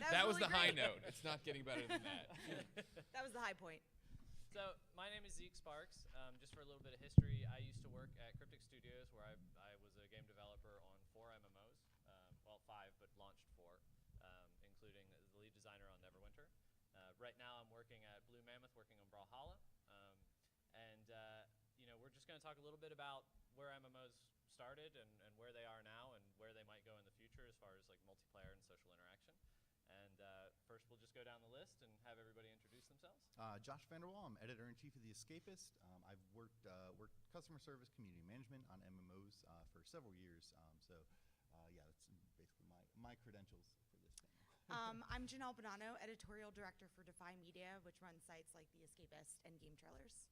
That was really the high great. note. It's not getting better than that. That was the high point. So my name is Zeke Sparks. Just for a little bit of history, I used to work at Cryptic Studios, where I was a game developer on 4 MMOs. Well, 5, but launched 4, including the lead designer on Neverwinter. Right now, I'm working at Blue Mammoth, working on Brawlhalla. We're just going to talk a little bit about where MMOs started and where they are now and where they might go in the future as far as like multiplayer and social interaction. And first, we'll just go down the list and have everybody introduce themselves. Josh Vanderwall, I'm editor-in-chief of The Escapist. I've worked customer service, community management on MMOs for several years. Yeah, that's basically my credentials for this thing. I'm Janelle Bonanno, editorial director for Defy Media, which runs sites like The Escapist and Game Trailers.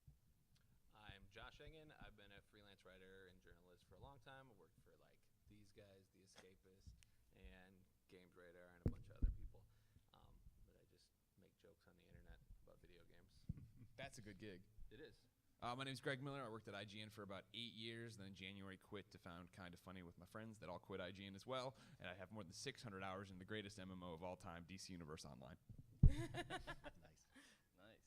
I'm Josh Engen. I've been a freelance writer and journalist for a long time. I've worked for like these guys, The Escapist, and Games Radar, and a bunch of other people. But I just make jokes on the internet about video games. That's a good gig. It is. My name's Greg Miller. I worked at IGN for about 8 years. Then in January quit to found Kind of Funny with my friends that all quit IGN as well. And I have more than 600 hours in the greatest MMO of all time, DC Universe Online. Nice.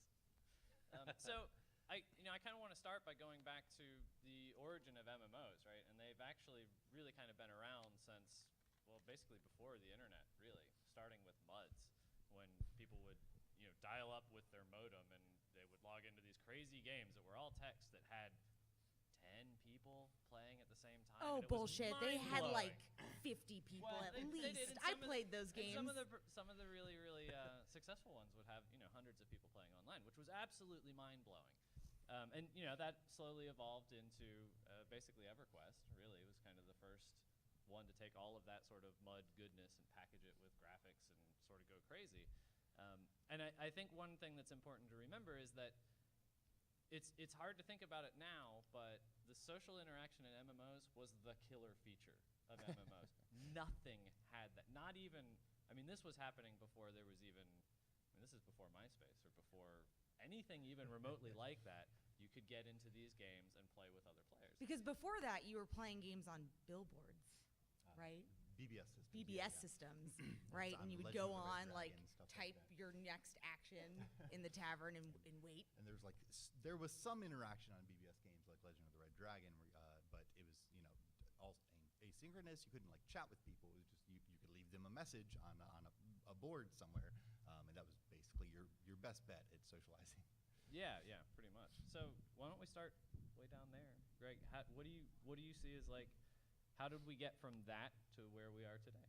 So I kind of want to start by going back to the origin of MMOs, right? And they've actually really kind of been around since, well, basically before the internet, really, starting with MUDs, when people would, dial up with their modem and they would log into these crazy games that were all text that had 10 people playing at the same time. Oh, bullshit. They had like 50 people Well, at they least. did, and I some of played the- those games. And some of the really, really successful ones would have, hundreds of people playing online, which was absolutely mind-blowing. And that slowly evolved into basically EverQuest. Really, it was kind of the first one to take all of that sort of mud goodness and package it with graphics and sort of go crazy. And I think one thing that's important to remember is that it's hard to think about it now, but the social interaction in MMOs was the killer feature of MMOs. Nothing had that. Not even, this was happening before there was even, this is before MySpace or before anything even remotely like that. You could get into these games and play with other players. Because before that, you were playing games on billboards, right? BBS systems. BBS yeah. systems, right? on And you would Legend go of the Red on, like, Dragon, stuff like type that. your next action in the tavern and wait. And there's like there was some interaction on BBS games like Legend of the Red Dragon, but it was all asynchronous. You couldn't like chat with people. It was just you could leave them a message on a board somewhere, and that was basically your best bet at socializing. Yeah, pretty much. So why don't we start way down there, Greg? What do you see as like, how did we get from that to where we are today?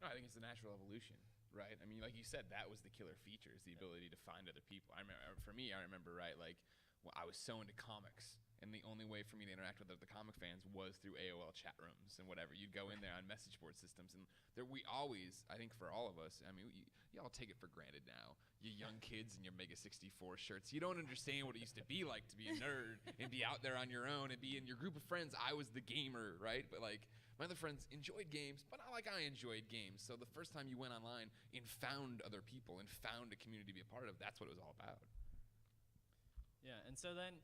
No, I think it's the natural evolution, right? Like you said, that was the killer feature, is the ability to find other people. I remember, right, like, I was so into comics, and the only way for me to interact with other comic fans was through AOL chat rooms and whatever. You'd go in there on message board systems, and we always, I think for all of us, you all take it for granted now. You young kids in your Mega 64 shirts, you don't understand what it used to be like to be a nerd and be out there on your own and be in your group of friends. I was the gamer, right? But like, my other friends enjoyed games, but not like I enjoyed games. So the first time you went online and found other people and found a community to be a part of, that's what it was all about. Yeah, and so then,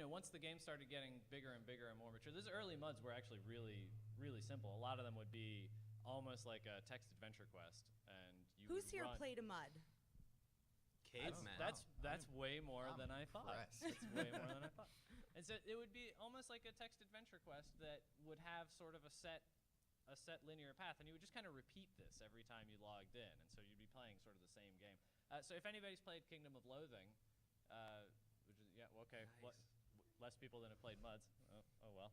once the game started getting bigger and bigger and more mature, those early MUDs were actually really, really simple. A lot of them would be almost like a text adventure quest, and you Who's would here run. played a mud? Caveman. That's way more than I thought. impressed. That's way more than I thought. And so it would be almost like a text adventure quest that would have sort of a set linear path, and you would just kind of repeat this every time you logged in, and so you'd be playing sort of the same game. So if anybody's played Kingdom of Loathing, which is less people than have played MUDs. Oh well.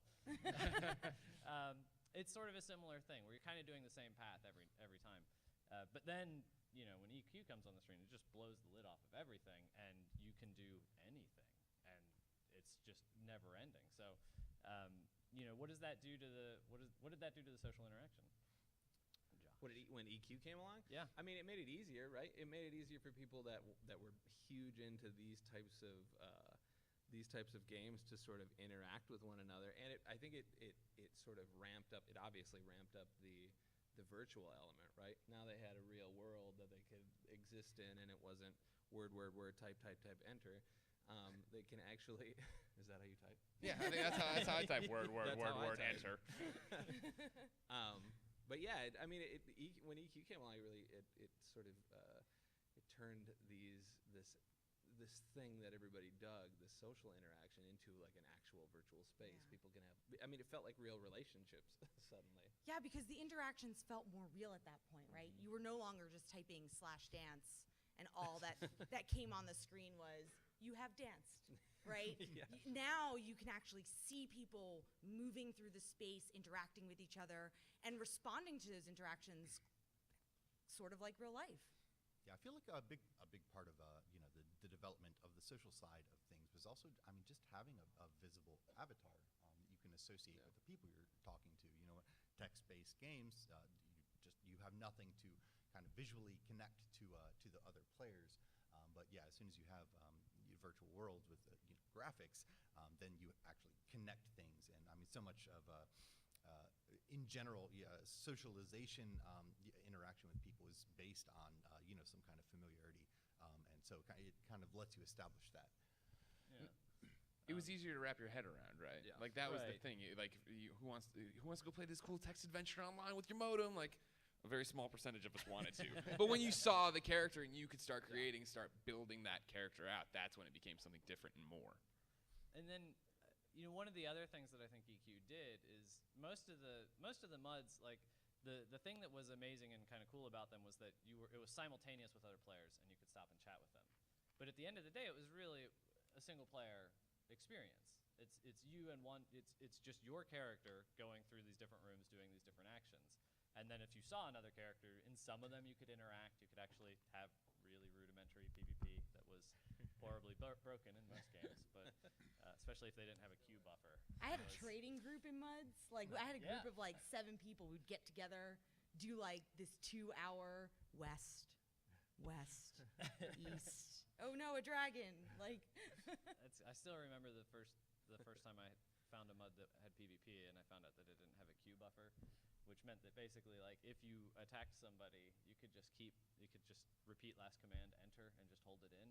It's sort of a similar thing where you're kind of doing the same path every time. But then, when EQ comes on the screen, it just blows the lid off of everything, and you can do anything, and it's just never ending. So, what does that do to what did that do to the social interaction? When EQ came along? Yeah. It made it easier, right? It made it easier for people that were huge into these types of games to sort of interact with one another, and I think it sort of ramped up. It obviously ramped up the virtual element, right? Now they had a real world that they could exist in, and it wasn't word, type, enter. They can actually, is that how you type? Yeah, I think that's how I type word, That's how I type. enter. But yeah, I mean, when EQ came along, it sort of it turned this thing that everybody dug, this social interaction, into like an actual virtual space. Yeah. People can have. I mean, it felt like real relationships suddenly. Yeah, because the interactions felt more real at that point, right? You were no longer just typing /dance, and all that that came on the screen was you have danced, right? Yeah. Now you can actually see people moving through the space, interacting with each other, and responding to those interactions, sort of like real life. Yeah, I feel like a big part of the development of the social side of things was also, I mean, just having a visible avatar that you can associate with the people you're talking to. You know, text-based games, you have nothing to kind of visually connect to the other players. But yeah, as soon as you have virtual worlds with graphics, then you actually connect things. And I mean, so much of in general, socialization, interaction with people is based on some kind of familiarity, and so it kind of lets you establish that. Yeah. It was easier to wrap your head around, right? Yeah. Like that was the Right. thing. Who wants to go play this cool text adventure online with your modem? Like a very small percentage of us wanted to. But when you saw the character and you could start creating, start building that character out, that's when it became something different and more. And then, one of the other things that I think EQ did is most of the MUDs, like the thing that was amazing and kind of cool about them was that it was simultaneous with other players and you could stop and chat with them. But at the end of the day, it was really a single player experience. It's you and it's just your character going through these different rooms doing these different actions. And then if you saw another character, in some of them you could interact. You could actually have really rudimentary PvP that was horribly broken in most games, but especially if they didn't have a queue buffer. I had a trading group in MUDs. Like I had a group Yeah. of like 7 people who'd get together, do like this 2-hour west, east. Oh no, a dragon! Like I still remember the first time I found a MUD that had PvP, and I found out that it didn't have a queue buffer, which meant that basically, like, if you attacked somebody, you could just repeat last command, enter, and just hold it in,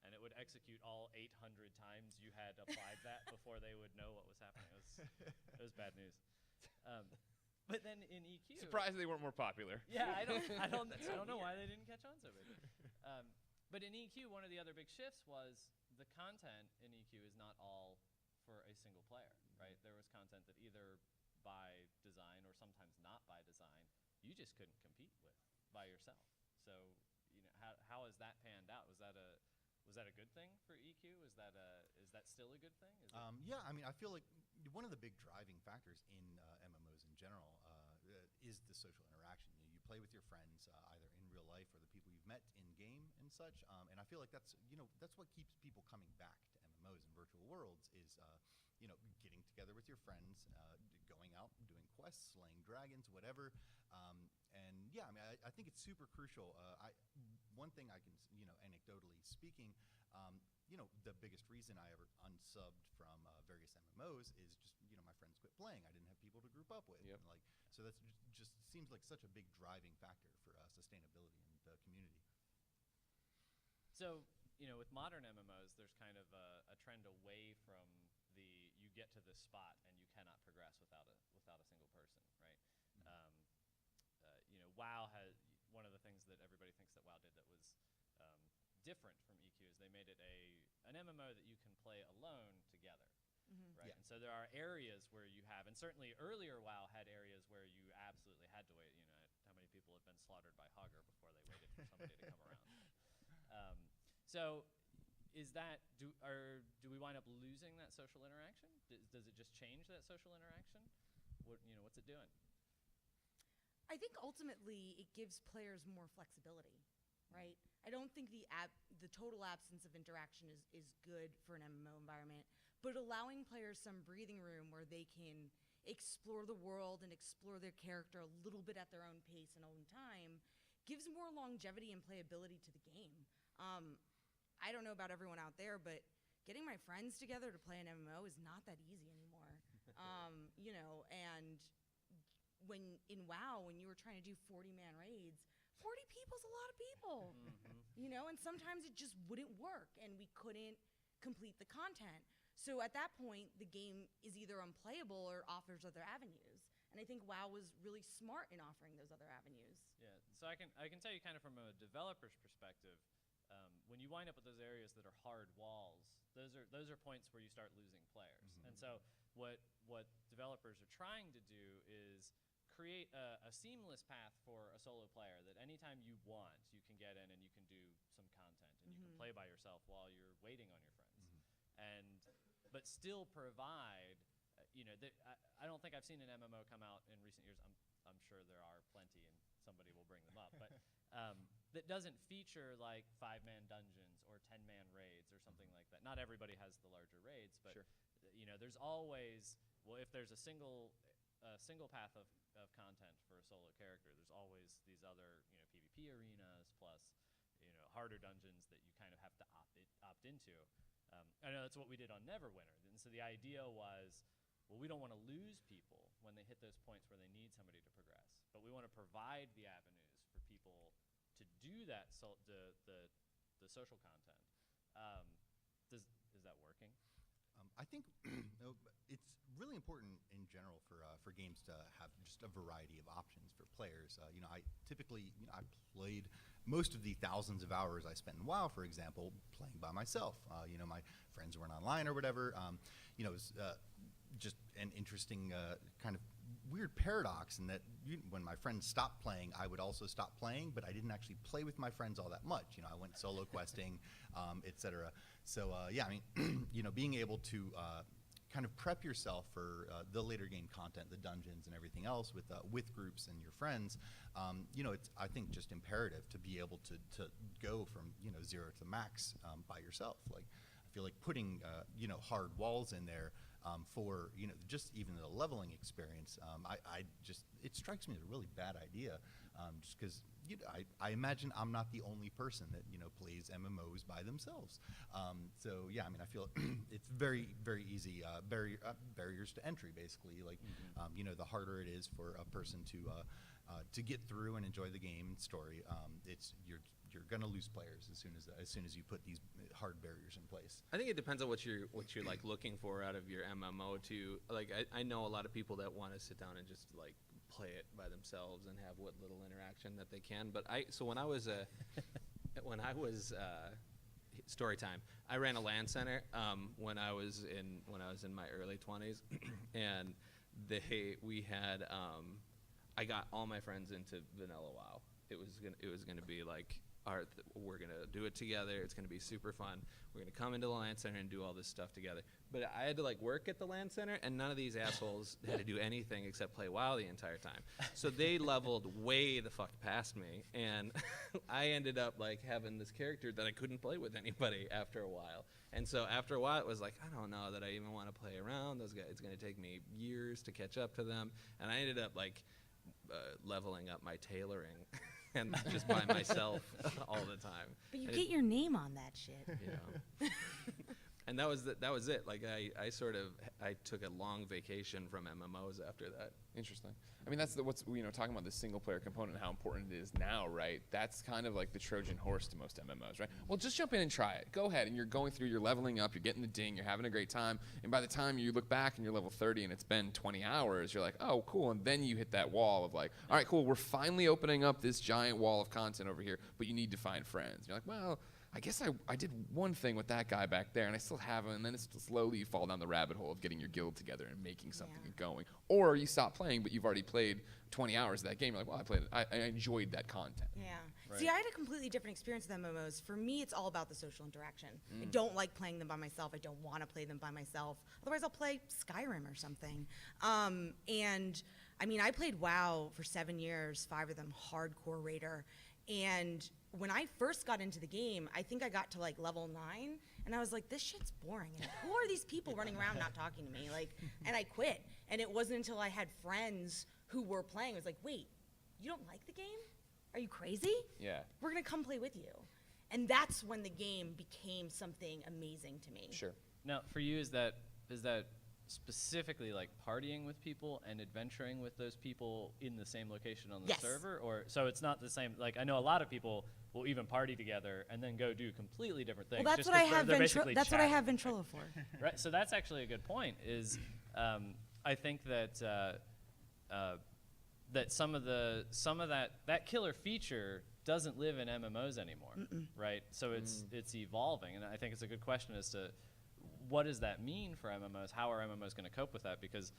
and it would execute all 800 times you had applied that before they would know what was happening. It was bad news. But then in EQ, Surprised they weren't more popular. yeah, I don't know why they didn't catch on so big. But in EQ, one of the other big shifts was the content in EQ is not all for a single player, right? There was content that either by design or sometimes not by design, you just couldn't compete with by yourself. So, how has that panned out? Was that a good thing for EQ? Is that still a good thing? Yeah, I mean, I feel like one of the big driving factors in MMOs in general is the social interaction. You play with your friends either in real life or the people you've met in game and such, and I feel like that's what keeps people coming back to MMOs and virtual worlds is getting together with your friends, going out, doing quests, slaying dragons, whatever. And yeah, I mean, I think it's super crucial. One thing I can, anecdotally speaking, the biggest reason I ever unsubbed from various MMOs is just, my friends quit playing. I didn't have people to group up with. Yep. And so that's just seems like such a big driving factor for sustainability in the community. So, with modern MMOs, there's kind of a trend away from you get to this spot and you cannot progress without a single person, right? WoW has one of the things that everybody thinks that WoW did that was different from EQ is they made it an MMO that you can play alone together, right? Yeah. And so there are areas where you have, and certainly earlier WoW had areas where you absolutely had to wait. How many people have been slaughtered by Hogger before they waited for somebody to come around? So, is that do we wind up losing that social interaction? Does it just change that social interaction? What's it doing? I think ultimately it gives players more flexibility, right? I don't think the total absence of interaction is good for an MMO environment, but allowing players some breathing room where they can explore the world and explore their character a little bit at their own pace and own time gives more longevity and playability to the game. I don't know about everyone out there, but getting my friends together to play an MMO is not that easy anymore. And when in WoW, when you were trying to do 40-man raids, 40 people's a lot of people, and sometimes it just wouldn't work and we couldn't complete the content. So at that point, the game is either unplayable or offers other avenues. And I think WoW was really smart in offering those other avenues. Yeah, so I can tell you kind of from a developer's perspective, when you wind up with those areas that are hard walls, those are points where you start losing players. And so what developers are trying to do is create a seamless path for a solo player that anytime you want, you can get in and you can do some content and you can play by yourself while you're waiting on your friends. But still provide, I don't think I've seen an MMO come out in recent years. I'm sure there are plenty, and somebody will bring them up. But that doesn't feature like 5-man dungeons or 10-man raids or something like that. Not everybody has the larger raids, but there's always, well, if there's a single path of content for a solo character, there's always these other PvP arenas plus harder dungeons that you kind of have to opt into. I know that's what we did on Neverwinter, and so the idea was, well, we don't want to lose people when they hit those points where they need somebody to progress, but we want to provide the avenues for people to do that. The social content. Is that working? I think it's really important in general for games to have just a variety of options for players. I typically I played most of the thousands of hours I spent in WoW, for example, playing by myself. My friends weren't online or whatever. It was just an interesting kind of weird paradox in that when my friends stopped playing, I would also stop playing, but I didn't actually play with my friends all that much. I went solo questing, etc. So being able to kind of prep yourself for the later game content, the dungeons and everything else with groups and your friends, it's, I think, just imperative to be able to go from 0 to max by yourself. Like, I feel like putting hard walls in there for just even the leveling experience, it strikes me as a really bad idea, just because I imagine I'm not the only person that plays MMOs by themselves. So yeah, I feel it's very, very easy barriers to entry, basically. Like the harder it is for a person to get through and enjoy the game and story, you're gonna lose players as soon as you put these hard barriers in place. I think it depends on what you're like looking for out of your MMO too. Like I know a lot of people that want to sit down and just like play it by themselves and have what little interaction that they can. But when I was story time, I ran a LAN center when I was in my early 20s, and we had I got all my friends into vanilla WoW. It was gonna be like, we're gonna do it together. It's gonna be super fun. We're gonna come into the LAN center and do all this stuff together. But I had to like work at the LAN center, and none of these assholes had to do anything except play WoW the entire time. So they leveled way the fuck past me, and I ended up like having this character that I couldn't play with anybody after a while. And so after a while, it was like, I don't know that I even want to play around those guys. It's gonna take me years to catch up to them, and I ended up like leveling up my tailoring. And just by myself all the time. But you get your name on that shit. And that was it. Like I took a long vacation from MMOs after that. Interesting. I mean, that's what's talking about the single player component and how important it is now, right? That's kind of like the Trojan horse to most MMOs, right? Well, just jump in and try it. Go ahead, and you're going through, you're leveling up, you're getting the ding, you're having a great time, and by the time you look back and you're level 30 and it's been 20 hours, you're like, oh, cool, and then you hit that wall of like, all right, cool, we're finally opening up this giant wall of content over here, but you need to find friends. You're like, well, I guess I did one thing with that guy back there, and I still haven't, and then it's slowly you fall down the rabbit hole of getting your guild together and making something and going. Or you stop playing, but you've already played 20 hours of that game. You're like, well, I enjoyed that content. Yeah. Right. See, I had a completely different experience with MMOs. For me, it's all about the social interaction. I don't like playing them by myself. I don't want to play them by myself. Otherwise, I'll play Skyrim or something. And, I mean, I played WoW for 7 years, 5 of them hardcore raider. And when I first got into the game, I think I got to like level 9, and I was like, this shit's boring. And who are these people running around not talking to me? Like, and I quit. And it wasn't until I had friends who were playing, I was like, wait, you don't like the game? Are you crazy? Yeah. We're gonna come play with you. And that's when the game became something amazing to me. Sure. Now, for you, is that specifically like partying with people and adventuring with those people in the same location on the Yes. server? Or so it's not the same, like I know a lot of people will even party together and then go do completely different things. Well, that's just what I 'cause have they're basically that's what I have chatting, Ventrilo for. right? So that's actually a good point, is I think that that some of that killer feature doesn't live in MMOs anymore, right? So it's evolving, and I think it's a good question as to what does that mean for MMOs? How are MMOs going to cope with that? Because,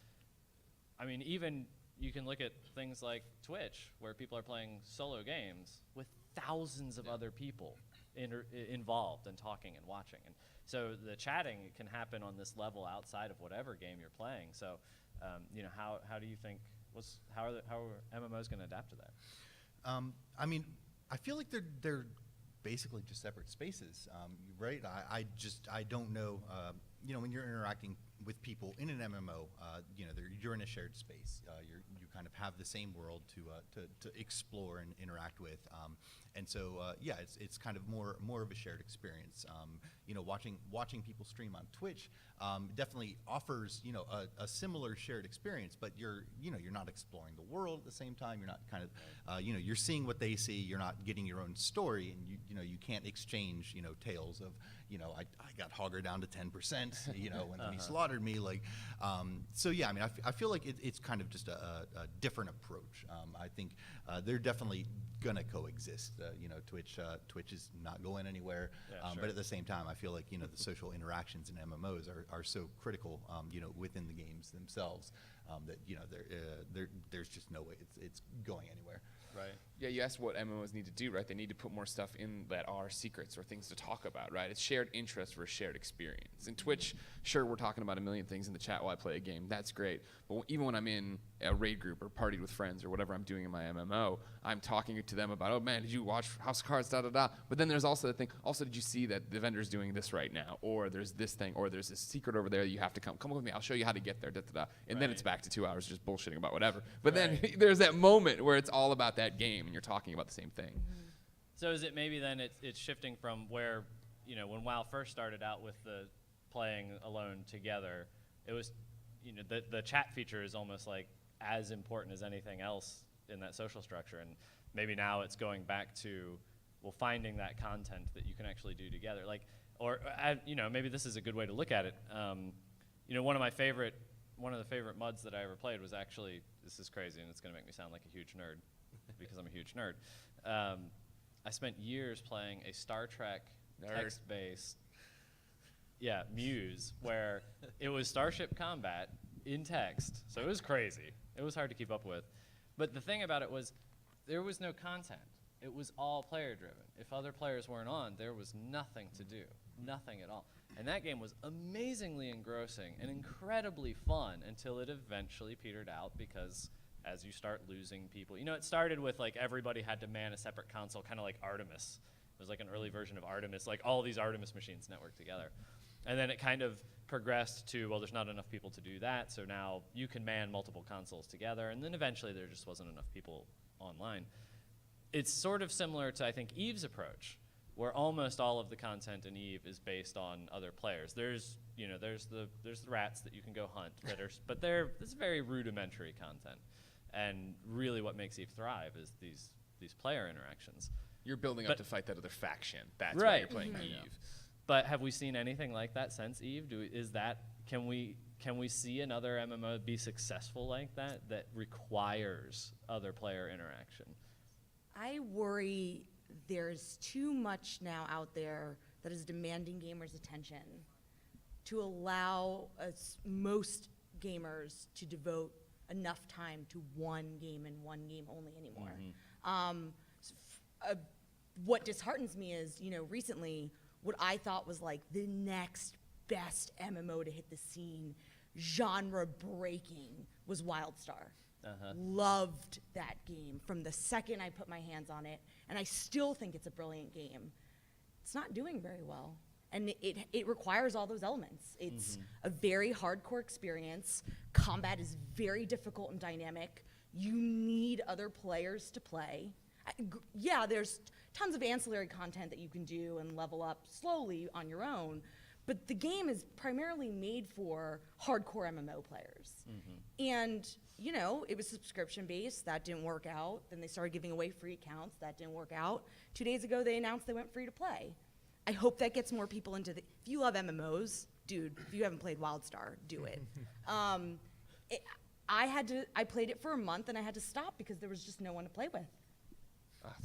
I mean, even you can look at things like Twitch, where people are playing solo games with thousands of other people involved and talking and watching, and so the chatting can happen on this level outside of whatever game you're playing. So, how do you think? How are MMOs going to adapt to that? I mean, I feel like they're basically just separate spaces, right? I don't know. When you're interacting with people in an MMO, you're in a shared space. You kind of have the same world to explore and interact with, and so it's kind of more of a shared experience. Watching people stream on Twitch definitely offers a similar shared experience, but you're not exploring the world at the same time. You're not kind of you're seeing what they see. You're not getting your own story, and you can't exchange tales of I got Hogger down to 10%, when he slaughtered me. I feel like it's kind of just a different approach. I think they're definitely gonna coexist. Twitch is not going anywhere, Sure. but at the same time, I feel like the social interactions in MMOs are so critical, within the games themselves, that there's just no way it's going anywhere. Right. Yeah, you asked what MMOs need to do, right? They need to put more stuff in that are secrets or things to talk about, right? It's shared interest versus shared experience. In Twitch, sure, we're talking about a million things in the chat while I play a game. That's great. But even when I'm in a raid group or partied with friends or whatever I'm doing in my MMO, I'm talking to them about, oh man, did you watch House of Cards, da-da-da. But then there's also the thing, also, did you see that the vendor's doing this right now? Or there's this thing, or there's this secret over there that you have to come with me. I'll show you how to get there, da-da-da. And then it's back to 2 hours just bullshitting about whatever. But then there's that moment where it's all about that game and you're talking about the same thing. So is it maybe then it's shifting from where, when WoW first started out with the playing alone together, it was, the chat feature is almost like as important as anything else in that social structure. And maybe now it's going back to, finding that content that you can actually do together. Maybe this is a good way to look at it. One of the favorite MUDs that I ever played was actually, this is crazy and it's going to make me sound like a huge nerd because I'm a huge nerd. I spent years playing a Star Trek text-based, Muse, where it was Starship Combat in text. So it was crazy. It was hard to keep up with. But the thing about it was there was no content. It was all player-driven. If other players weren't on, there was nothing to do, nothing at all. And that game was amazingly engrossing and incredibly fun until it eventually petered out because as you start losing people. It started with everybody had to man a separate console, kind of like Artemis. It was like an early version of Artemis, like all these Artemis machines networked together. And then it kind of progressed to, there's not enough people to do that, so now you can man multiple consoles together, and then eventually there just wasn't enough people online. It's sort of similar to, I think, Eve's approach, where almost all of the content in Eve is based on other players. There's the rats that you can go hunt, but it's very rudimentary content. And really what makes Eve thrive is these player interactions. You're building up to fight that other faction. That's why you're playing Eve. But have we seen anything like that since Eve? Can we see another MMO be successful like that requires other player interaction? I worry there's too much now out there that is demanding gamers' attention to allow most gamers to devote enough time to one game and one game only anymore. What disheartens me is, recently, what I thought was like the next best MMO to hit the scene, genre breaking, was Wildstar. Loved that game from the second I put my hands on it, and I still think it's a brilliant game. It's not doing very well, and it requires all those elements. It's a very hardcore experience. Combat is very difficult and dynamic. You need other players to play. There's tons of ancillary content that you can do and level up slowly on your own, but the game is primarily made for hardcore MMO players. And it was subscription-based. That didn't work out. Then they started giving away free accounts. That didn't work out. 2 days ago, they announced they went free to play. I hope that gets more people into if you love MMOs, dude, if you haven't played Wildstar, do it. I played it for a month and I had to stop because there was just no one to play with.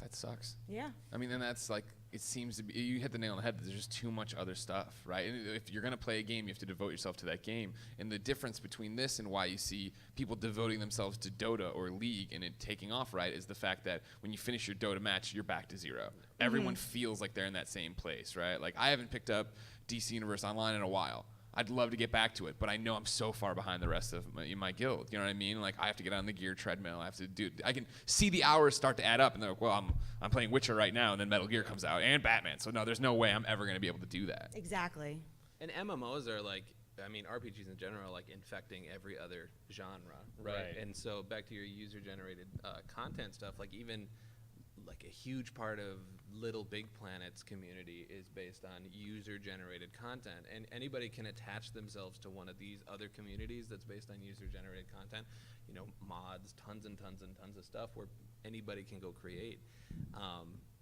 That sucks. Yeah. I mean, and that's like, it seems to be, you hit the nail on the head, that there's just too much other stuff, right? And if you're going to play a game, you have to devote yourself to that game. And the difference between this and why you see people devoting themselves to Dota or League and it taking off, right, is the fact that when you finish your Dota match, you're back to zero. Everyone feels like they're in that same place, right? Like, I haven't picked up DC Universe Online in a while. I'd love to get back to it, but I know I'm so far behind the rest of my guild. You know what I mean? Like, I have to get on the gear treadmill. I have to do. I can see the hours start to add up, and they're like, well, I'm playing Witcher right now, and then Metal Gear comes out, and Batman. So no, there's no way I'm ever going to be able to do that. Exactly. And MMOs are like, I mean, RPGs in general are like infecting every other genre, right? And so back to your user-generated content stuff, like even like a huge part of Little Big Planet's community is based on user-generated content, and anybody can attach themselves to one of these other communities that's based on user-generated content. You know, mods, tons and tons and tons of stuff where anybody can go create,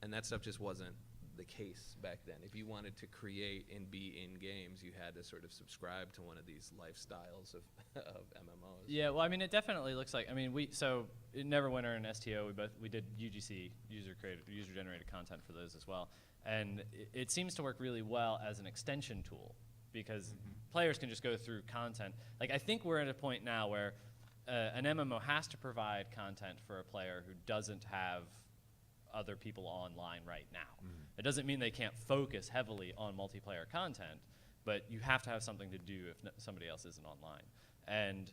and that stuff just wasn't the case back then. If you wanted to create and be in games, you had to sort of subscribe to one of these lifestyles of MMOs. Yeah, well, I mean, it definitely looks like. I mean, so in Neverwinter and STO, we did UGC, user-generated content for those as well, and it seems to work really well as an extension tool because players can just go through content. Like, I think we're at a point now where an MMO has to provide content for a player who doesn't have other people online right now. It doesn't mean they can't focus heavily on multiplayer content, but you have to have something to do if somebody else isn't online. And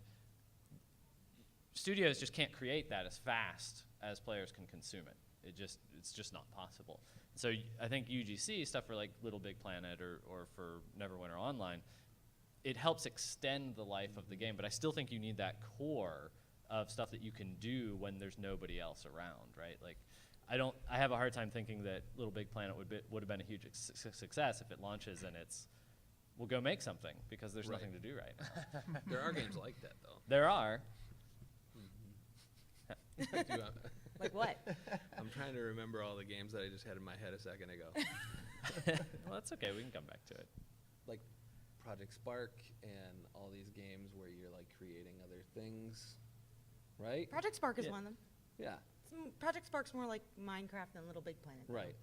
studios just can't create that as fast as players can consume it. It's just not possible. So I think UGC, stuff for like Little Big Planet or for Neverwinter Online, it helps extend the life of the game, but I still think you need that core of stuff that you can do when there's nobody else around, right? Like, I have a hard time thinking that Little Big Planet would have been a huge success if it launches and it's, we'll go make something because there's nothing to do right now. There are games like that, though. There are. Like what? I'm trying to remember all the games that I just had in my head a second ago. Well, that's okay. We can come back to it. Like Project Spark and all these games where you're like creating other things, right? Project Spark is one of them. Yeah. Project Spark's more like Minecraft than Little Big Planet. Right.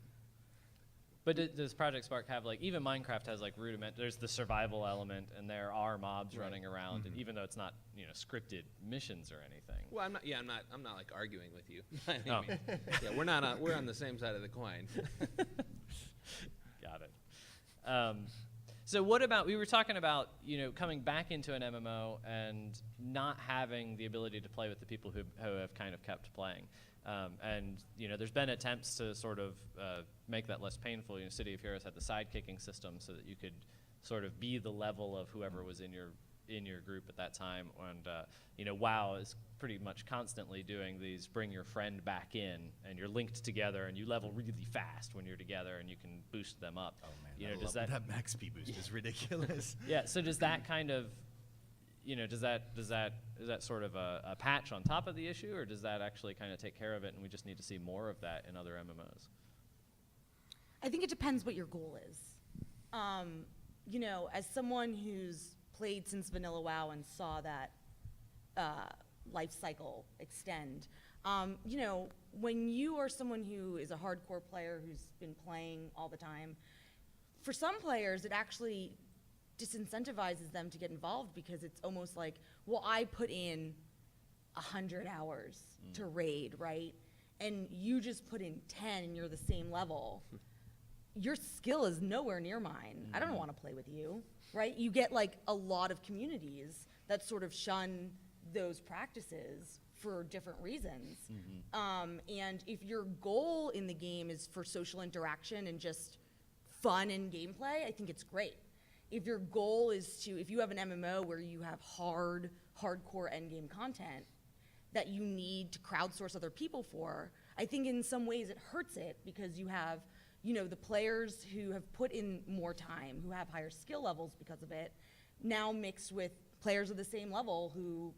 But does Project Spark have, like, even Minecraft has like rudiment, there's the survival element and there are mobs running around, and even though it's not, scripted missions or anything. Well, I'm not like arguing with you. Oh. Yeah, we're on the same side of the coin. Got it. So what about, we were talking about, coming back into an MMO and not having the ability to play with the people who have kind of kept playing. And there's been attempts to sort of make that less painful. City of Heroes had the side-kicking system so that you could sort of be the level of whoever was in your group at that time. And WoW is pretty much constantly doing these bring your friend back in, and you're linked together, and you level really fast when you're together, and you can boost them up. Oh man, that max P boost is ridiculous. Yeah. So does that kind of is that sort of a patch on top of the issue, or does that actually kind of take care of it, and we just need to see more of that in other MMOs? I think it depends what your goal is. As someone who's played since Vanilla WoW and saw that life cycle extend, when you are someone who is a hardcore player who's been playing all the time, for some players it actually disincentivizes them to get involved because it's almost like, well, I put in 100 hours to raid, right? And you just put in 10 and you're the same level. Your skill is nowhere near mine. I don't want to play with you, right? You get like a lot of communities that sort of shun those practices for different reasons. And if your goal in the game is for social interaction and just fun and gameplay, I think it's great. If your goal is if you have an MMO where you have hardcore endgame content that you need to crowdsource other people for, I think in some ways it hurts it because you have, the players who have put in more time, who have higher skill levels because of it, now mixed with players of the same level who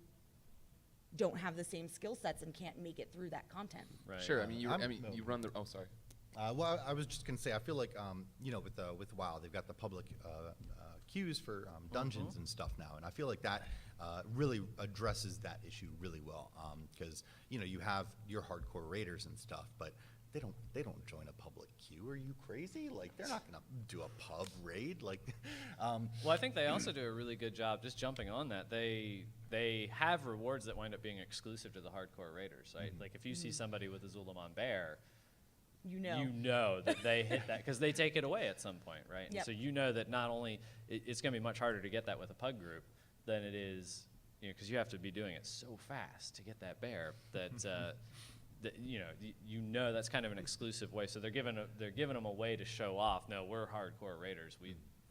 don't have the same skill sets and can't make it through that content. Right. Sure. I mean, you run the. Oh, sorry. Well, I was just gonna say, I feel like with WoW, they've got the public queues for dungeons and stuff now, and I feel like that really addresses that issue really well, because you have your hardcore raiders and stuff, but they don't join a public queue. Are you crazy? Like, they're not gonna do a pub raid. Like, well, I think they also do a really good job just jumping on that. They have rewards that wind up being exclusive to the hardcore raiders, right? Like if you see somebody with a Zulamon bear, you know that they hit that because they take it away at some point, right? Yep. And so you know that not only it's going to be much harder to get that with a pug group than it is, because you have to be doing it so fast to get that bear that that's kind of an exclusive way. So they're giving them a way to show off. No, we're hardcore raiders.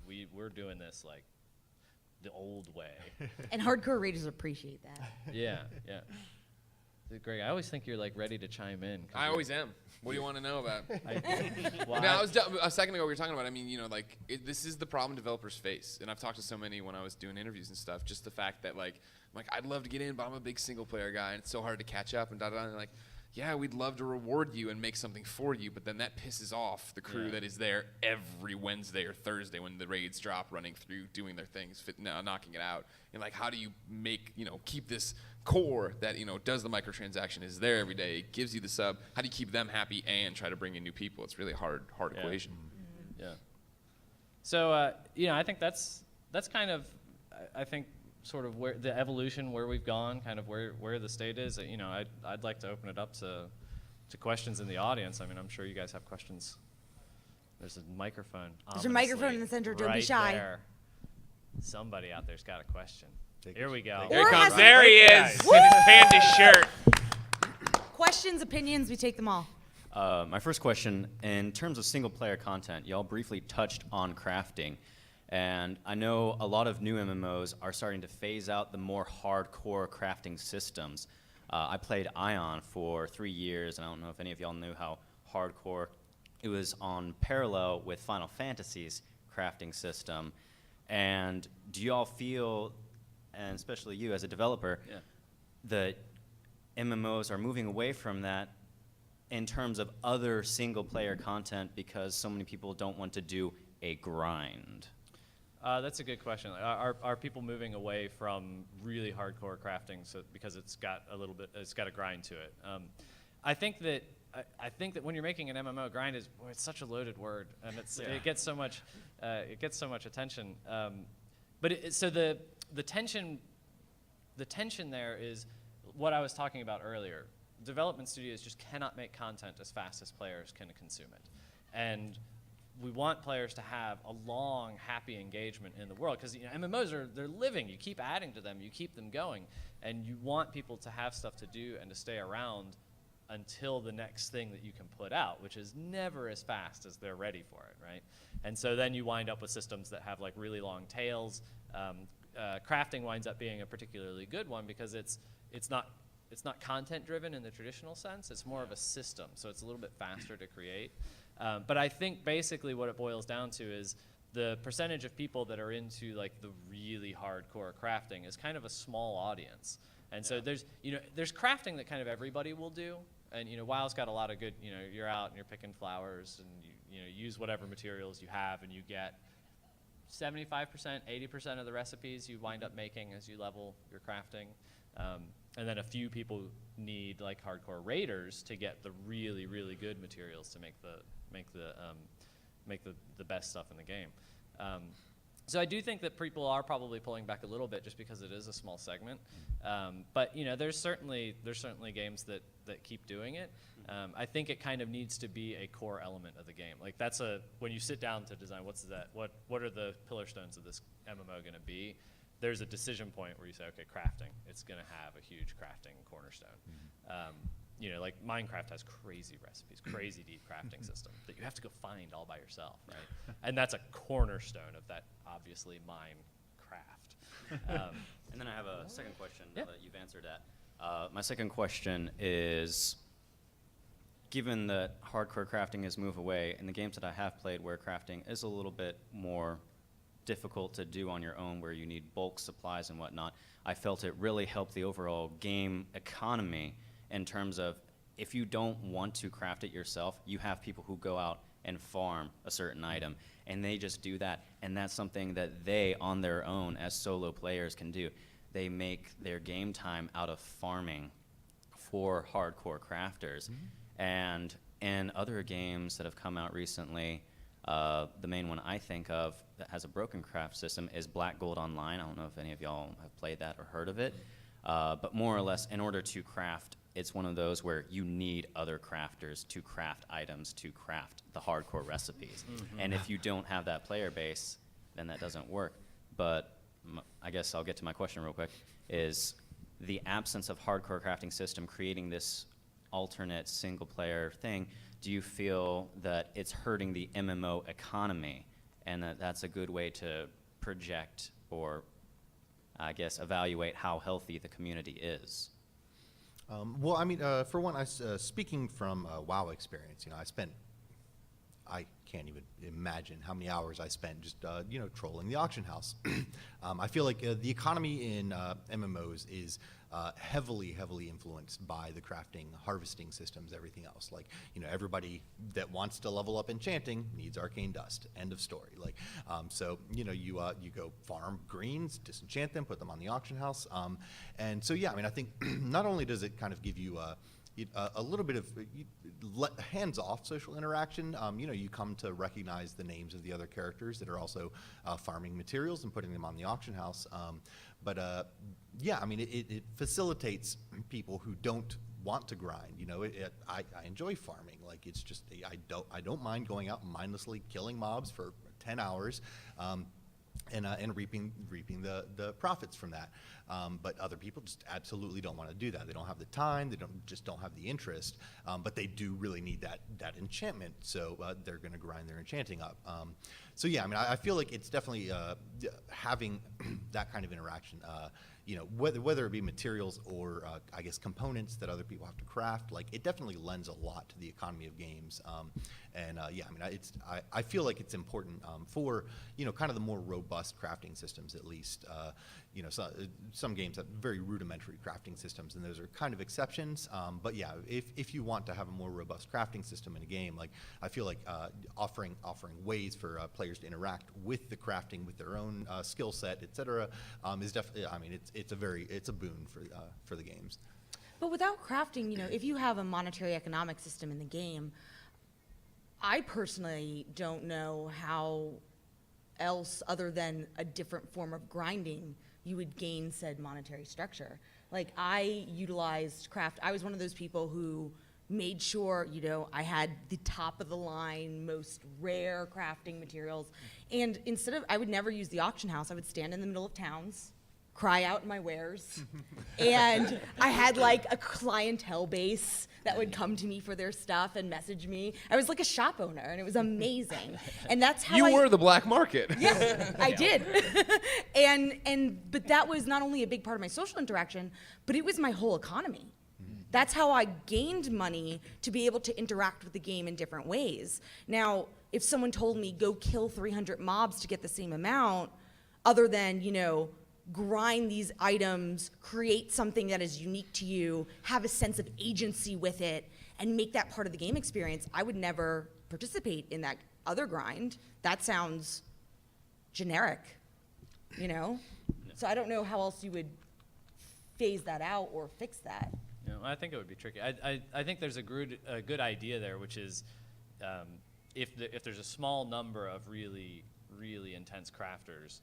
We're doing this like the old way. And hardcore raiders appreciate that. Yeah. Greg, I always think you're like ready to chime in. I always am. What do you want to know about? Well, A second ago we were talking about, this is the problem developers face. And I've talked to so many when I was doing interviews and stuff, just the fact that I'd love to get in, but I'm a big single player guy and it's so hard to catch up and da-da-da. And like, yeah, we'd love to reward you and make something for you, but then that pisses off the crew that is there every Wednesday or Thursday when the raids drop, running through, doing their things, knocking it out. And like, how do you make, keep this core that, does the microtransaction, is there every day, gives you the sub? How do you keep them happy and try to bring in new people? It's really hard equation. Yeah. So, I think that's kind of, I think, sort of where the evolution, where we've gone, kind of where the state is. I'd like to open it up to questions in the audience. I mean, I'm sure you guys have questions. There's a microphone. There's a microphone in the center. Don't be shy. There. Somebody out there's got a question. Here we go. Here he comes. There he is in his panda shirt. Questions, opinions, we take them all. My first question, in terms of single-player content, y'all briefly touched on crafting. And I know a lot of new MMOs are starting to phase out the more hardcore crafting systems. I played Ion for 3 years, and I don't know if any of y'all knew how hardcore it was on parallel with Final Fantasy's crafting system. And do y'all feel, and especially you as a developer, that MMOs are moving away from that in terms of other single-player content because so many people don't want to do a grind? That's a good question. Are people moving away from really hardcore crafting because it's got a grind to it? I think that when you're making an MMO, grind is it's such a loaded word, and it gets so much attention. So the tension there is what I was talking about earlier. Development studios just cannot make content as fast as players can consume it, and we want players to have a long, happy engagement in the world because MMOs they're living. You keep adding to them, you keep them going, and you want people to have stuff to do and to stay around until the next thing that you can put out, which is never as fast as they're ready for it, right? And so then you wind up with systems that have like really long tails. Crafting winds up being a particularly good one because it's not content driven in the traditional sense. It's more of a system, so it's a little bit faster to create. But I think basically what it boils down to is the percentage of people that are into like the really hardcore crafting is kind of a small audience. And so there's crafting that kind of everybody will do. And WoW's got a lot of good, you're out and you're picking flowers and you use whatever materials you have and you get 75%, 80% of the recipes you wind up making as you level your crafting. And then a few people need like hardcore raiders to get the really, really good materials to make the best stuff in the game. So I do think that people are probably pulling back a little bit just because it is a small segment. But there's certainly games that keep doing it. I think it kind of needs to be a core element of the game. Like when you sit down to design, what are the pillar stones of this MMO going to be? There's a decision point where you say, okay, crafting, it's going to have a huge crafting cornerstone. Like Minecraft has crazy recipes, crazy deep crafting system that you have to go find all by yourself, right? And that's a cornerstone of that, obviously, Minecraft. And then I have a second question now that you've answered that. My second question is, given that hardcore crafting has moved away, in the games that I have played where crafting is a little bit more difficult to do on your own, where you need bulk supplies and whatnot, I felt it really helped the overall game economy in terms of if you don't want to craft it yourself, you have people who go out and farm a certain item, and they just do that. And that's something that they, on their own, as solo players, can do. They make their game time out of farming for hardcore crafters. And in other games that have come out recently, the main one I think of that has a broken craft system is Black Gold Online. I don't know if any of y'all have played that or heard of it. But more or less, in order to craft, it's one of those where you need other crafters to craft items, to craft the hardcore recipes. And if you don't have that player base, then that doesn't work. But I guess I'll get to my question real quick, is the absence of hardcore crafting system creating this alternate single player thing, do you feel that it's hurting the MMO economy, and that that's a good way to project or, I guess, evaluate how healthy the community is? Well, I mean, for one, speaking from WoW experience, I can't even imagine how many hours I spent just, trolling the auction house. I feel like the economy in MMOs is heavily influenced by the crafting, harvesting systems, everything else. Like, everybody that wants to level up enchanting needs arcane dust. End of story. Like, so, you go farm greens, disenchant them, put them on the auction house. And so, yeah, I mean, I think not only does it kind of give you a little bit of hands-off social interaction. You come to recognize the names of the other characters that are also farming materials and putting them on the auction house. Yeah, I mean, it facilitates people who don't want to grind. I enjoy farming. Like, it's just I don't mind going out and mindlessly killing mobs for 10 hours. And reaping the profits from that. But other people just absolutely don't want to do that. They don't have the time. They don't have the interest. But they do really need that enchantment. So they're going to grind their enchanting up. So yeah, I mean, I feel like it's definitely having that kind of interaction. Whether it be materials or I guess components that other people have to craft, like, it definitely lends a lot to the economy of games. Yeah, I mean, I feel like it's important for kind of the more robust crafting systems, at least. Some games have very rudimentary crafting systems, and those are kind of exceptions. But yeah, if you want to have a more robust crafting system in a game, like, I feel like offering ways for players to interact with the crafting, with their own skill set, etc., is definitely. I mean, it's a boon for the games. But without crafting, if you have a monetary economic system in the game, I personally don't know how else, other than a different form of grinding, you would gain said monetary structure. Like, I utilized craft. I was one of those people who made sure, I had the top of the line, most rare crafting materials. And I would never use the auction house. I would stand in the middle of towns, cry out my wares. And I had like a clientele base that would come to me for their stuff and message me. I was like a shop owner, and it was amazing. And that's how you were the black market. Yes, I did. But that was not only a big part of my social interaction, but it was my whole economy. That's how I gained money to be able to interact with the game in different ways. Now, if someone told me go kill 300 mobs to get the same amount, other than, grind these items, create something that is unique to you, have a sense of agency with it, and make that part of the game experience, I would never participate in that other grind. That sounds generic, So I don't know how else you would phase that out or fix that. I think it would be tricky. I think there's a good idea there, which is if there's a small number of really, really intense crafters,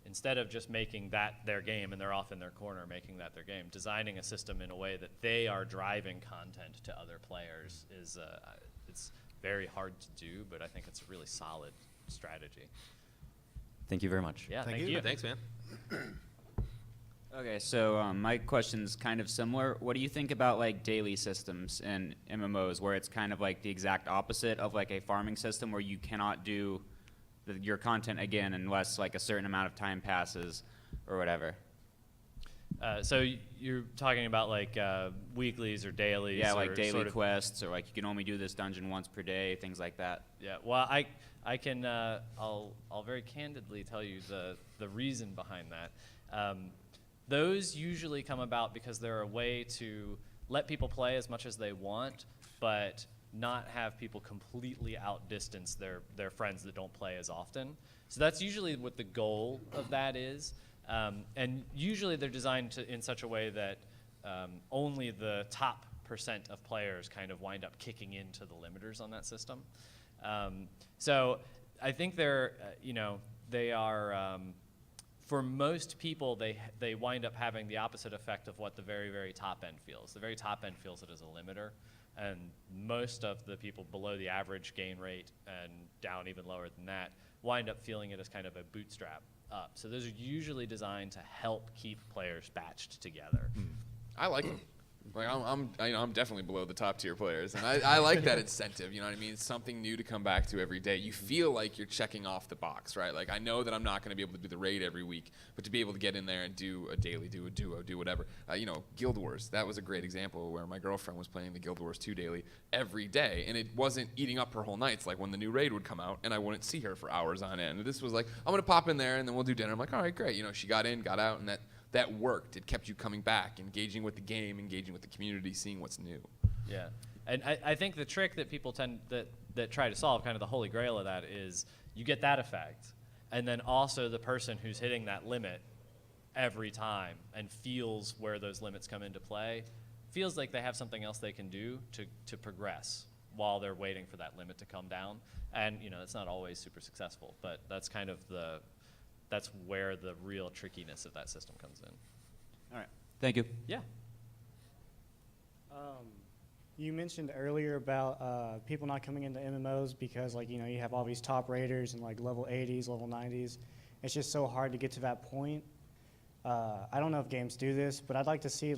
instead of just making that their game and they're off in their corner making that their game, designing a system in a way that they are driving content to other players is it's very hard to do, but I think it's a really solid strategy. Thank you very much. Yeah, thank you. Thanks, man. Okay, so my question's kind of similar. What do you think about like daily systems in MMOs, where it's kind of like the exact opposite of like a farming system, where you cannot do your content again unless like a certain amount of time passes or whatever? So you're talking about like weeklies or dailies? Yeah, like or daily sort of quests, or like you can only do this dungeon once per day, things like that. Yeah, well, I can I'll very candidly tell you the reason behind that. Those usually come about because they're a way to let people play as much as they want, but not have people completely outdistance their friends that don't play as often. So that's usually what the goal of that is. And usually they're designed in such a way that only the top percent of players kind of wind up kicking into the limiters on that system. So I think they are, for most people, they wind up having the opposite effect of what the very, very top end feels. The very top end feels it as a limiter, and most of the people below the average gain rate and down even lower than that wind up feeling it as kind of a bootstrap up. So those are usually designed to help keep players batched together. I like them. Like I'm definitely below the top tier players, and I like that incentive. You know what I mean? It's something new to come back to every day. You feel like you're checking off the box, right? Like I know that I'm not going to be able to do the raid every week, but to be able to get in there and do a daily, do a duo, do whatever. Guild Wars. That was a great example where my girlfriend was playing the Guild Wars 2 daily every day, and it wasn't eating up her whole nights. Like when the new raid would come out, and I wouldn't see her for hours on end. This was like, I'm gonna pop in there, and then we'll do dinner. I'm like, all right, great. She got in, got out, and that worked. It kept you coming back, engaging with the game, engaging with the community, seeing what's new. Yeah, and I think the trick that people that try to solve, kind of the holy grail of that, is you get that effect, and then also the person who's hitting that limit every time and feels where those limits come into play, feels like they have something else they can do to progress while they're waiting for that limit to come down. And it's not always super successful, but that's kind of that's where the real trickiness of that system comes in. All right. Thank you. Yeah. You mentioned earlier about people not coming into MMOs because, you have all these top raiders and level 80s, level 90s. It's just so hard to get to that point. I don't know if games do this, but I'd like to see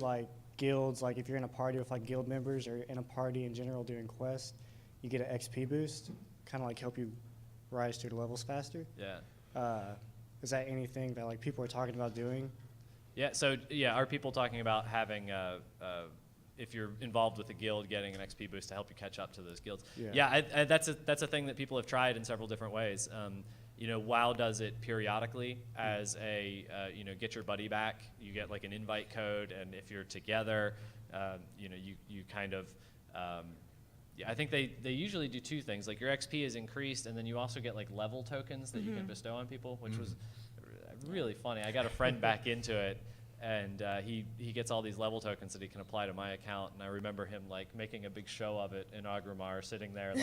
guilds, if you're in a party with guild members or in a party in general doing quests, you get an XP boost, kind of help you rise through the levels faster. Yeah. Is that anything that people are talking about doing? Yeah. So are people talking about having if you're involved with a guild, getting an XP boost to help you catch up to those guilds? Yeah. That's a thing that people have tried in several different ways. WoW does it periodically as a get your buddy back. You get an invite code, and if you're together, you kind of. I think they usually do two things. Your XP is increased, and then you also get level tokens that you can bestow on people, which was really funny. I got a friend back into it, and he gets all these level tokens that he can apply to my account, and I remember him making a big show of it in Agrimar, sitting there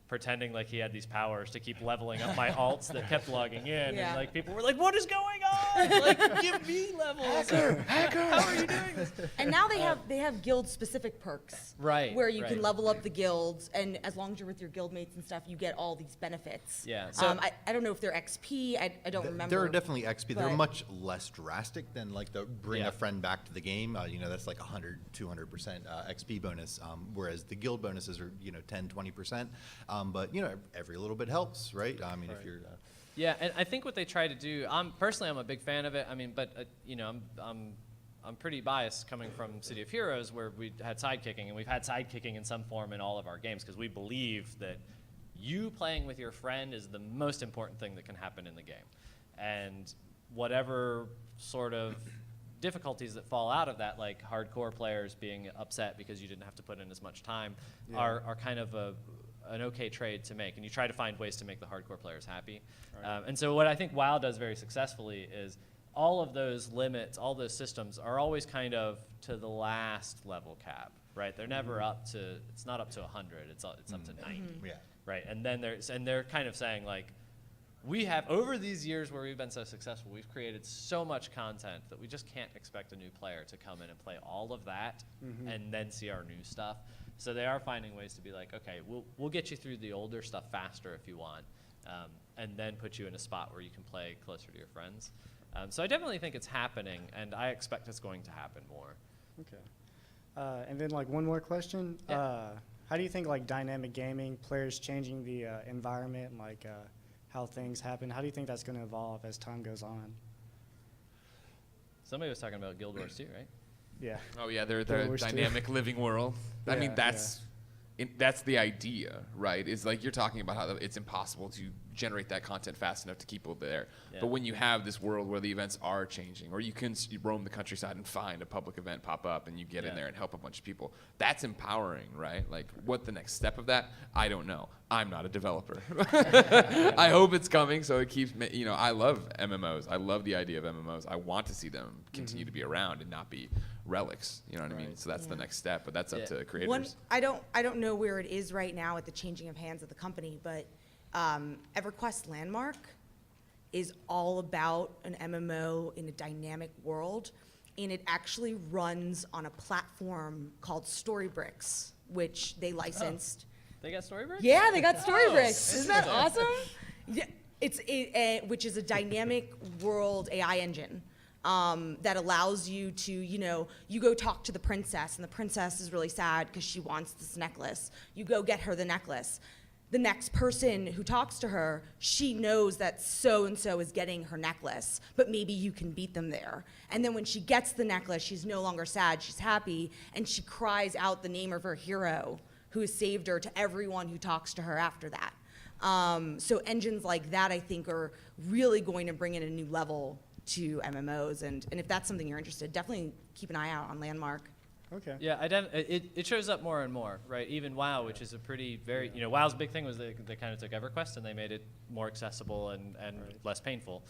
pretending he had these powers to keep leveling up my alts that kept logging in, and people were like, "What is going on? Give me levels! Hacker! How are you doing this?" And now they have guild specific perks, right? Where you can level up the guilds, and as long as you're with your guild mates and stuff, you get all these benefits. Yeah. So I don't know if they're XP. I don't remember. There are definitely XP. They're much less drastic than the bring a friend back to the game. That's 100, 200% XP bonus, whereas the guild bonuses are 10, 20%. But every little bit helps, right? I mean, if you're yeah, and I think what they try to do, I'm a big fan of it. I mean, but I'm pretty biased coming from City of Heroes, where we had sidekicking, and we've had sidekicking in some form in all of our games because we believe that you playing with your friend is the most important thing that can happen in the game, and whatever sort of difficulties that fall out of that, hardcore players being upset because you didn't have to put in as much time, are kind of an okay trade to make, and you try to find ways to make the hardcore players happy. Right. And so what I think WoW does very successfully is all of those limits, all those systems are always kind of to the last level cap, right? They're never up to, it's not up to 100, it's up to 90, right? And then they're kind of saying we have, over these years where we've been so successful, we've created so much content that we just can't expect a new player to come in and play all of that and then see our new stuff. So they are finding ways to be okay, we'll get you through the older stuff faster if you want, and then put you in a spot where you can play closer to your friends. So I definitely think it's happening, and I expect it's going to happen more. Okay. And then one more question. Yeah. How do you think dynamic gaming, players changing the environment, and how things happen, how do you think that's going to evolve as time goes on? Somebody was talking about Guild Wars too, right? Yeah. Oh yeah, they're dynamic living world. I mean, that's that's the idea, right? Is like you're talking about how it's impossible to generate that content fast enough to keep people there. Yeah. But when you have this world where the events are changing, or you can roam the countryside and find a public event pop up and you get in there and help a bunch of people, that's empowering, right? Like what the next step of that, I don't know. I'm not a developer. I hope it's coming so it keeps, I love MMOs. I love the idea of MMOs. I want to see them continue to be around and not be relics, you know what I mean? So that's the next step, but that's up to creators. I don't know where it is right now at the changing of hands of the company, but Everquest Landmark is all about an MMO in a dynamic world, and it actually runs on a platform called Storybricks, which they licensed. They got Storybricks? Yeah, they got Storybricks. Isn't that awesome? Yeah, which is a dynamic world AI engine that allows you to, you go talk to the princess, and the princess is really sad because she wants this necklace. You go get her the necklace. The next person who talks to her, she knows that so-and-so is getting her necklace, but maybe you can beat them there. And then when she gets the necklace, she's no longer sad, she's happy, and she cries out the name of her hero who has saved her to everyone who talks to her after that. So engines like that, I think, are really going to bring in a new level to MMOs, and if that's something you're interested, definitely keep an eye out on Landmark. Okay. Yeah, it shows up more and more, right? Even WoW, which is a pretty WoW's big thing was they kind of took EverQuest and they made it more accessible and less painful.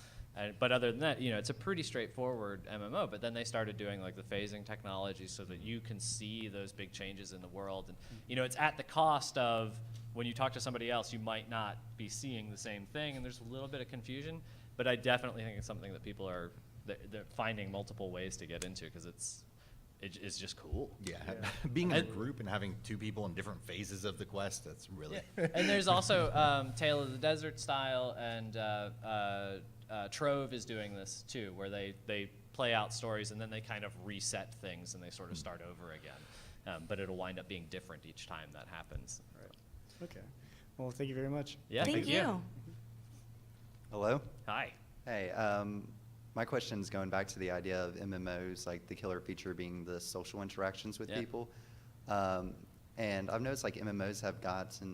But other than that, it's a pretty straightforward MMO. But then they started doing like the phasing technology so that you can see those big changes in the world. And it's at the cost of when you talk to somebody else, you might not be seeing the same thing, and there's a little bit of confusion. But I definitely think it's something that people are they're finding multiple ways to get into because it's just cool. Yeah, being in a group and having two people in different phases of the quest, that's really... And there's also Tale of the Desert style, and Trove is doing this too, where they play out stories and then they kind of reset things and they sort of start over again. But it'll wind up being different each time that happens. Right. Okay. Well, thank you very much. Yeah, Thank you. Hello? Hi. Hey, my question is going back to the idea of MMOs, like the killer feature being the social interactions with people. And I've noticed like MMOs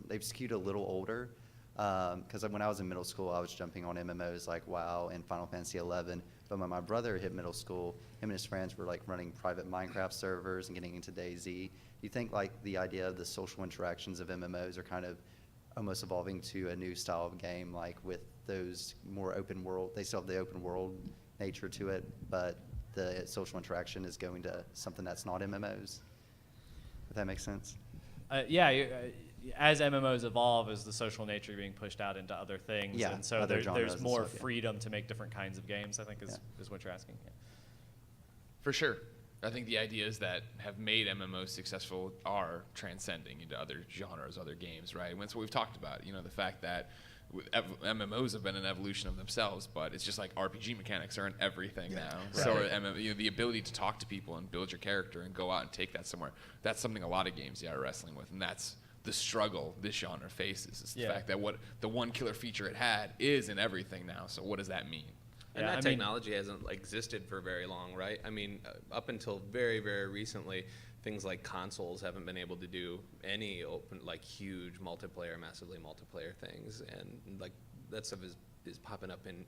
they've skewed a little older. Because when I was in middle school, I was jumping on MMOs like WoW and Final Fantasy 11. But when my brother hit middle school, him and his friends were like running private Minecraft servers and getting into DayZ. Do you think like the idea of the social interactions of MMOs are kind of almost evolving to a new style of game, like with those more open world? They still have the open world nature to it, but the social interaction is going to something that's not MMOs. If that makes sense. As MMOs evolve, as the social nature being pushed out into other things, and so there's more freedom to make different kinds of games, I think is what you're asking. Yeah. For sure. I think the ideas that have made MMOs successful are transcending into other genres, other games, right? And that's what we've talked about, the fact that MMOs have been an evolution of themselves, but it's just like RPG mechanics are in everything now. Right. So are the ability to talk to people and build your character and go out and take that somewhere, that's something a lot of games are wrestling with, and that's the struggle this genre faces, is the fact that what the one killer feature it had is in everything now, so what does that mean? And that technology hasn't existed for very long, right? I mean, up until very, very recently, things like consoles haven't been able to do any open, like huge massively multiplayer things, and like that stuff is popping up in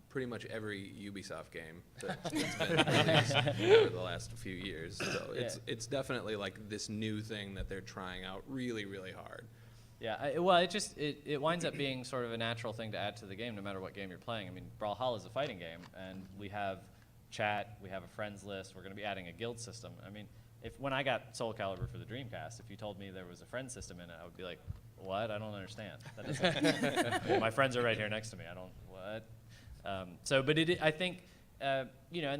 pretty much every Ubisoft game that's been released over the last few years. So it's definitely like this new thing that they're trying out really, really hard. Yeah, it winds up being sort of a natural thing to add to the game no matter what game you're playing. I mean, Brawlhalla is a fighting game, and we have chat, we have a friends list, we're going to be adding a guild system. I mean, when I got Soul Calibur for the Dreamcast, if you told me there was a friend system in it, I would be like, what? I don't understand. That doesn't my friends are right here next to me. I don't, what? I think, and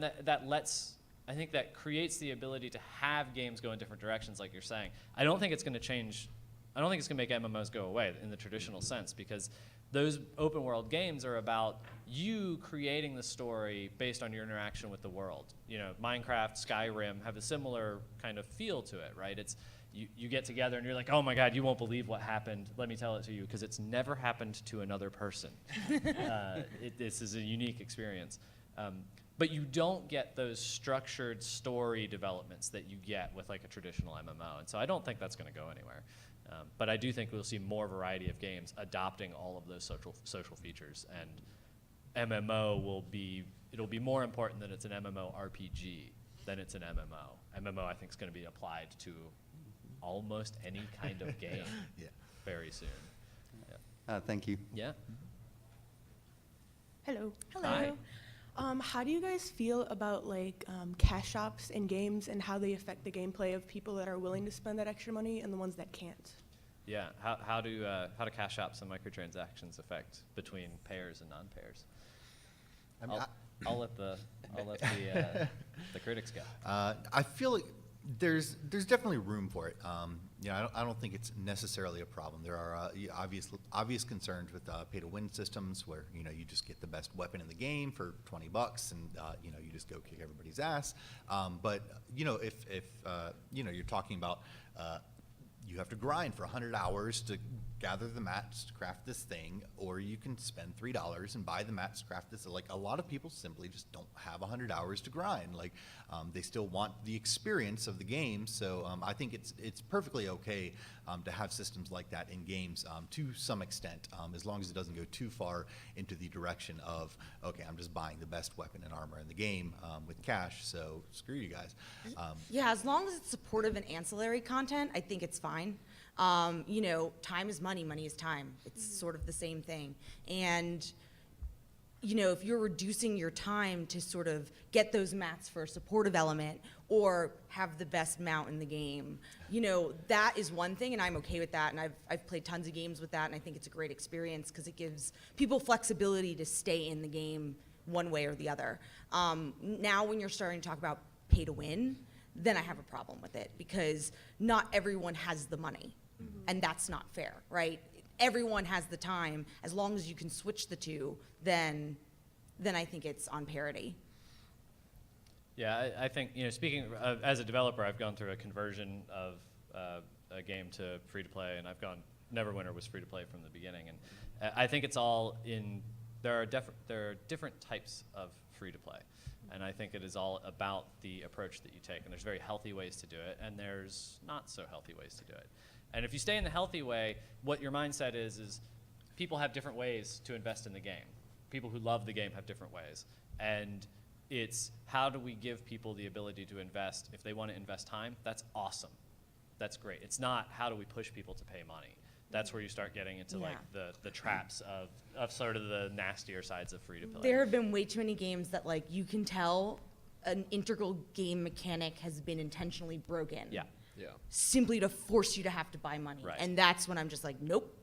I think that creates the ability to have games go in different directions, like you're saying. I don't think it's going to change. I don't think it's going to make MMOs go away in the traditional sense, because those open world games are about you creating the story based on your interaction with the world. Minecraft, Skyrim have a similar kind of feel to it, right? It's you get together and you're like, oh my God, you won't believe what happened. Let me tell it to you, because it's never happened to another person. This is a unique experience. But you don't get those structured story developments that you get with like a traditional MMO. And so I don't think that's going to go anywhere. But I do think we'll see more variety of games adopting all of those social features, and it'll be more important that it's an MMORPG than it's an MMO. MMO, I think, is going to be applied to almost any kind of game very soon. Yeah. Thank you. Yeah. Hello. Hello. Hi. How do you guys feel about like cash shops in games and how they affect the gameplay of people that are willing to spend that extra money and the ones that can't? Yeah. How do cash shops and microtransactions affect between payers and non-payers? I mean, I'll let the the critics go. I feel like there's definitely room for it. I don't think it's necessarily a problem. There are obvious concerns with pay-to-win systems where you just get the best weapon in the game for $20 and you just go kick everybody's ass. But if you're talking about you have to grind for 100 hours to gather the mats to craft this thing, or you can spend $3 and buy the mats to craft this. Like, a lot of people simply just don't have 100 hours to grind. Like, they still want the experience of the game. So I think it's perfectly okay to have systems like that in games to some extent, as long as it doesn't go too far into the direction of, okay, I'm just buying the best weapon and armor in the game with cash, so screw you guys. Yeah, as long as it's supportive and ancillary content, I think it's fine. Time is money, money is time. It's sort of the same thing. And, if you're reducing your time to sort of get those mats for a supportive element or have the best mount in the game, that is one thing, and I'm okay with that. And I've played tons of games with that, and I think it's a great experience because it gives people flexibility to stay in the game one way or the other. Now when you're starting to talk about pay to win, then I have a problem with it because not everyone has the money, and that's not fair, right? Everyone has the time. As long as you can switch the two, then I think it's on parity. Yeah, I think, speaking as a developer, I've gone through a conversion of a game to free-to-play, and Neverwinter was free-to-play from the beginning. And I think it's all there are different types of free-to-play. And I think it is all about the approach that you take. And there's very healthy ways to do it, and there's not so healthy ways to do it. And if you stay in the healthy way, what your mindset is people have different ways to invest in the game. People who love the game have different ways. And it's how do we give people the ability to invest? If they want to invest time, that's awesome. That's great. It's not how do we push people to pay money. That's where you start getting into like the traps of sort of the nastier sides of free-to-play. There have been way too many games that like you can tell an integral game mechanic has been intentionally broken. Yeah. Yeah. Simply to force you to have to buy money. Right. And that's when I'm just like, nope.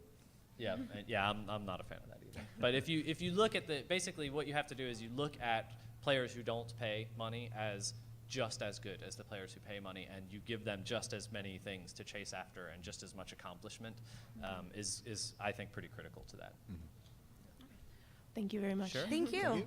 Yeah, I'm not a fan of that either. But if you look at basically what you have to do is you look at players who don't pay money as just as good as the players who pay money, and you give them just as many things to chase after and just as much accomplishment is I think pretty critical to that. Thank you very much. Sure. Thank you.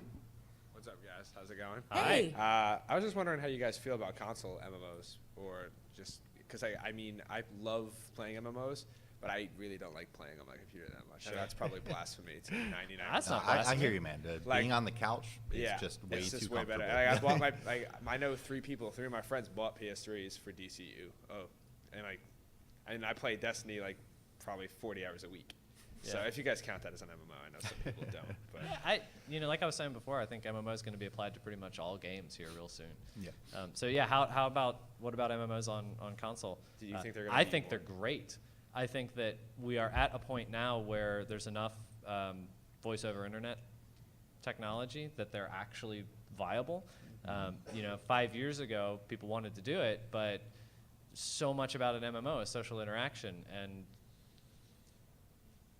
What's up, guys? How's it going? Hey. I was just wondering how you guys feel about console MMOs, or just because I mean I love playing MMOs, but I really don't like playing on my computer that much. And that's probably blasphemy to 99%. That's not I hear you, man. Being on the couch is Yeah, just way it's too just way better. comfortable. I bought I know three of my friends bought PS3s for DCU. And I play Destiny like probably 40 hours a week. So Yeah. if you guys count that as an MMO, I know some people don't. But Like I was saying before, I think MMO is going to be applied to pretty much all games here real soon. Yeah. What about MMOs on console? Do you think they're gonna I be think more? they're great. I think that we are at a point now where there's enough voice over internet technology that they're actually viable. 5 years ago, people wanted to do it, but so much about an MMO is social interaction and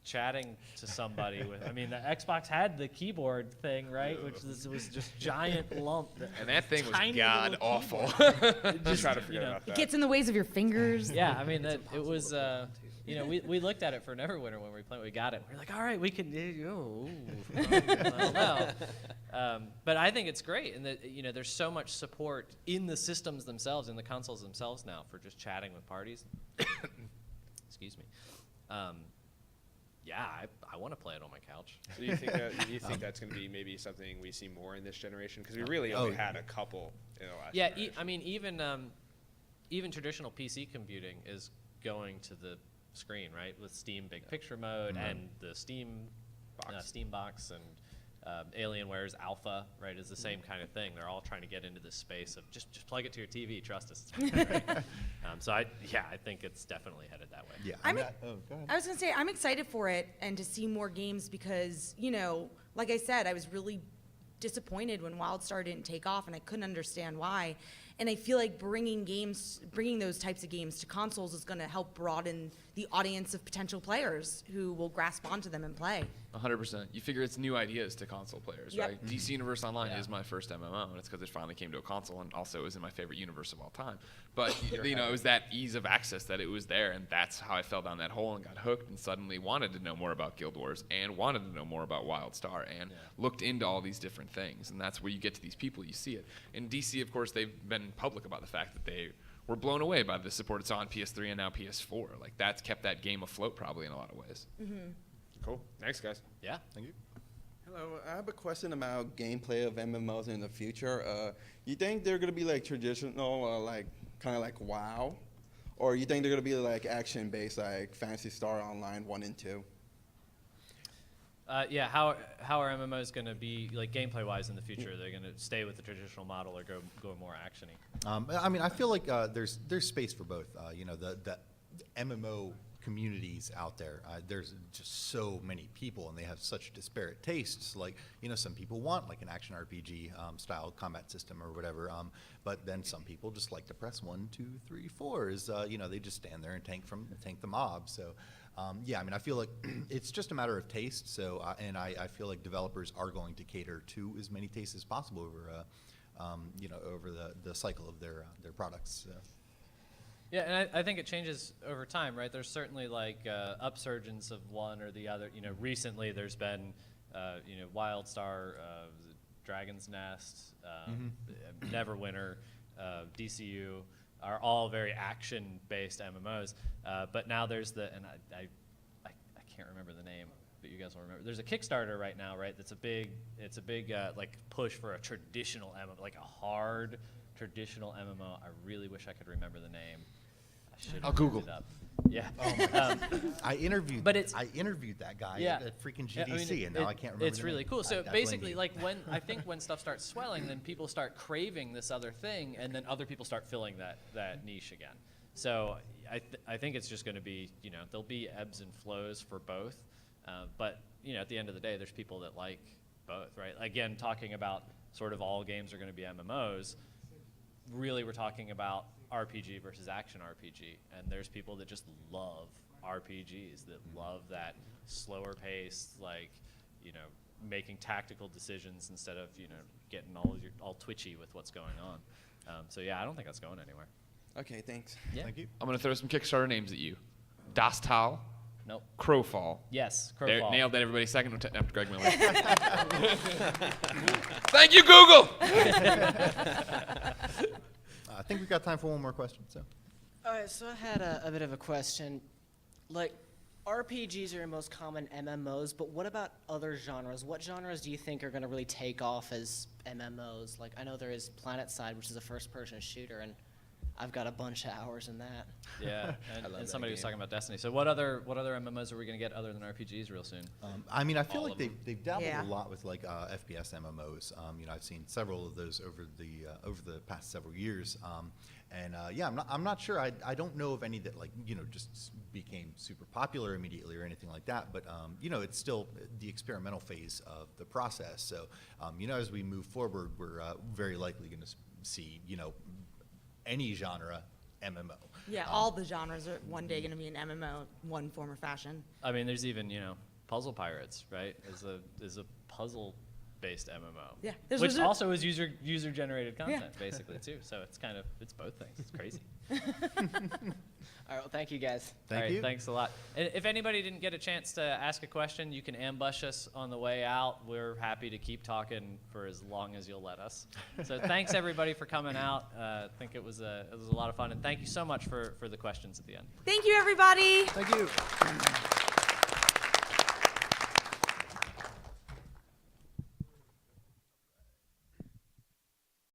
chatting to somebody the Xbox had the keyboard thing, right? Which was just giant lump. And that thing was tiny god little awful. keyboard. Just try to forget about It that. gets in the ways of your fingers. Yeah, it was. We looked at it for Neverwinter when we played. We got it. We were like, all right, we can. I don't know. But I think it's great, and that there's so much support in the systems themselves, in the consoles themselves now for just chatting with parties. Excuse me. I want to play it on my couch. So you think that's going to be maybe something we see more in this generation? Because we really only had a couple in the last generation. Even traditional PC computing is going to the screen, right? With Steam Big Picture mode and the Steam box and Alienware's Alpha, right, is the same kind of thing. They're all trying to get into this space of just plug it to your TV, trust us. It's fine, right? So I think it's definitely headed that way. Yeah. Go ahead. I was gonna say I'm excited for it and to see more games because like I said, I was really disappointed when Wildstar didn't take off, and I couldn't understand why. And I feel like bringing those types of games to consoles is going to help broaden the audience of potential players who will grasp onto them and play. 100%. You figure it's new ideas to console players, Yep. right? DC Universe Online is my first MMO, and it's because it finally came to a console, and also it was in my favorite universe of all time. But it was that ease of access that it was there, and that's how I fell down that hole and got hooked, and suddenly wanted to know more about Guild Wars and wanted to know more about Wildstar, and looked into all these different things. And that's where you get to these people, you see it. In DC, of course, they've been public about the fact that they were blown away by the support it's on PS3 and now PS4. Like, that's kept that game afloat probably in a lot of ways. Cool. Thanks, guys. Yeah. Thank you. Hello, I have a question about gameplay of MMOs in the future. You think they're gonna be like traditional, like kind of like WoW, or you think they're gonna be like action-based, like Phantasy Star Online 1 and 2? How are MMOs going to be, like, gameplay-wise in the future? Are they going to stay with the traditional model or go more action-y? I mean, I feel like there's space for both. The MMO communities out there, there's just so many people, and they have such disparate tastes. Like, some people want like an action RPG style combat system or whatever, but then some people just like to press 1, 2, 3, 4s. They just stand there and tank the mob. So. I mean, I feel like it's just a matter of taste. So, and I feel like developers are going to cater to as many tastes as possible over, over the cycle of their products. So. Yeah, and I think it changes over time, right? There's certainly like upsurgence of one or the other. Recently there's been, Wildstar, Dragon's Nest, Neverwinter, DCU. Are all very action-based MMOs, but now there's and I can't remember the name, but you guys will remember. There's a Kickstarter right now, right? It's a big like push for a traditional MMO, like a hard traditional MMO. I really wish I could remember the name. I should. I'll Google it up. Yeah. Oh my God. I interviewed that guy at freaking GDC, and now I can't remember. It's the really name. cool. So I basically, blame you. I think when stuff starts swelling, then people start craving this other thing, and then other people start filling that niche again. So I think it's just going to be, there'll be ebbs and flows for both, but at the end of the day, there's people that like both, right? Again, talking about sort of all games are going to be MMOs. Really, we're talking about RPG versus action RPG, and there's people that just love RPGs, that love that slower pace, like, making tactical decisions instead of, getting all twitchy with what's going on. I don't think that's going anywhere. Okay, thanks. Yeah. Thank you. I'm going to throw some Kickstarter names at you. Das Tal. Nope. Crowfall. Yes, There, Crowfall. nailed that, everybody. Second after Greg Miller. Thank you, Google! I think we've got time for one more question. So. All right, so I had a bit of a question. Like, RPGs are your most common MMOs, but what about other genres? What genres do you think are going to really take off as MMOs? Like, I know there is PlanetSide, which is a first-person shooter, and I've got a bunch of hours in that. Yeah, I love and that somebody was game. talking about Destiny. So what other MMOs are we going to get other than RPGs real soon? I mean, I feel All like of them. they've dabbled Yeah. a lot with like FPS MMOs. I've seen several of those over the past several years. I'm not sure. I don't know of any that just became super popular immediately or anything like that. But it's still the experimental phase of the process. So as we move forward, we're very likely going to see any genre MMO. Yeah, all the genres are one day going to be an MMO, one form or fashion. I mean, there's even Puzzle Pirates, right? Is a puzzle-based MMO. Yeah, which also is user generated content basically too. So it's both things. It's crazy. All right, well, thank you, guys. Thank All right, you. Thanks a lot. And if anybody didn't get a chance to ask a question, you can ambush us on the way out. We're happy to keep talking for as long as you'll let us. So thanks everybody for coming out. I think it was a lot of fun, and thank you so much for the questions at the end. Thank you, everybody. Thank you.